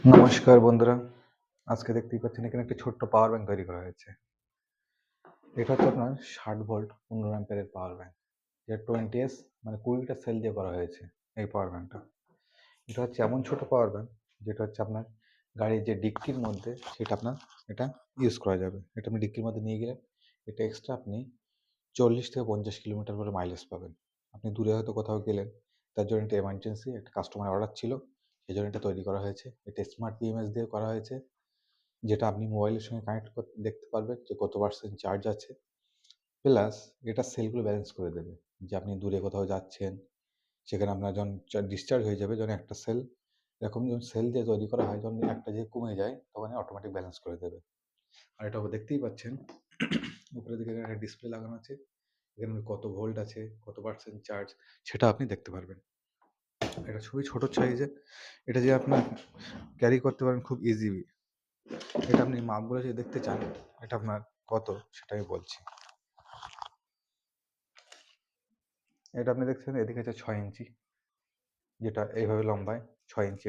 নমস্কার বন্ধুরা, আজকে দেখতেই পাচ্ছেন এখানে একটি ছোট্ট পাওয়ার ব্যাংক তৈরি করা হয়েছে। এটা হচ্ছে আপনার 60 ভোল্ট 15 অ্যাম্পিয়ারের পাওয়ার ব্যাংক, যেটা 20s মানে 20টা সেল দিয়ে করা হয়েছে এই পাওয়ার ব্যাংকটা। এটা হচ্ছে এমন ছোট পাওয়ার ব্যাংক যেটা হচ্ছে আপনার গাড়ির যে ডিক্কির মধ্যে সেটা আপনার এটা ইউজ করা যাবে। এটা আপনি ডিক্কির মধ্যে নিয়ে গেলে এটা এক্সট্রা আপনি 40 থেকে 50 কিলোমিটার করে মাইলেজ পাবেন। আপনি দূরে হয়তো কোথাও গেলেন, তার জন্য এটা এমার্জেন্সি একটা কাস্টমার অর্ডার ছিল, সেই জন্য এটা তৈরি করা হয়েছে। এটা স্মার্ট বিএমএস দিয়ে করা হয়েছে, যেটা আপনি মোবাইলের সঙ্গে কানেক্ট দেখতে পারবেন যে কত পার্সেন্ট চার্জ আছে। প্লাস এটা সেলগুলো ব্যালেন্স করে দেবে, যে আপনি দূরে কোথাও যাচ্ছেন, সেখানে আপনার যখন ডিসচার্জ হয়ে যাবে, যখন একটা সেল এরকম যখন সেল দিয়ে তৈরি করা হয়, যখন একটা যে কমে যায় তখন অটোমেটিক ব্যালেন্স করে দেবে। আর এটা দেখতেই পাচ্ছেন উপরের দিকে এখানে একটা ডিসপ্লে লাগানো আছে, এখানে কত ভোল্ট আছে, কত পার্সেন্ট চার্জ সেটা আপনি দেখতে পারবেন। এটা খুবই ছোট সাইজে, এটা যে আপনার ক্যারি করতে পারেন খুব ইজি। এটা আপনি মাপগুলো যদি দেখতে চান, এটা আপনার কত সেটা আমি বলছি। এটা আপনি দেখছেন এদিকে আছে 6 ইঞ্চি, যেটা এইভাবে লম্বায় 6 ইঞ্চি।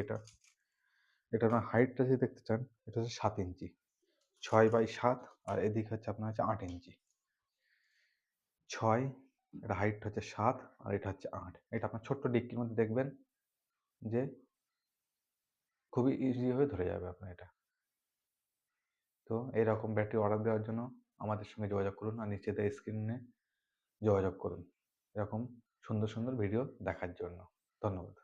এটা আপনার হাইটটা যদি দেখতে চান, এটা হচ্ছে 7 ইঞ্চি, 6/7। আর এদিকে হচ্ছে আপনার হচ্ছে 8 ইঞ্চি, 6, এটা হাইট হচ্ছে 7 আর এটা হচ্ছে 8। এটা আপনার ছোট্ট ডিক্কির মধ্যে দেখবেন যে খুবই ইজিভাবে ধরে যাবে আপনার এটা। তো এইরকম ব্যাটারি অর্ডার দেওয়ার জন্য আমাদের সঙ্গে যোগাযোগ করুন, আর নিচে দেওয়া স্ক্রিনে যোগাযোগ করুন এরকম সুন্দর সুন্দর ভিডিও দেখার জন্য। ধন্যবাদ।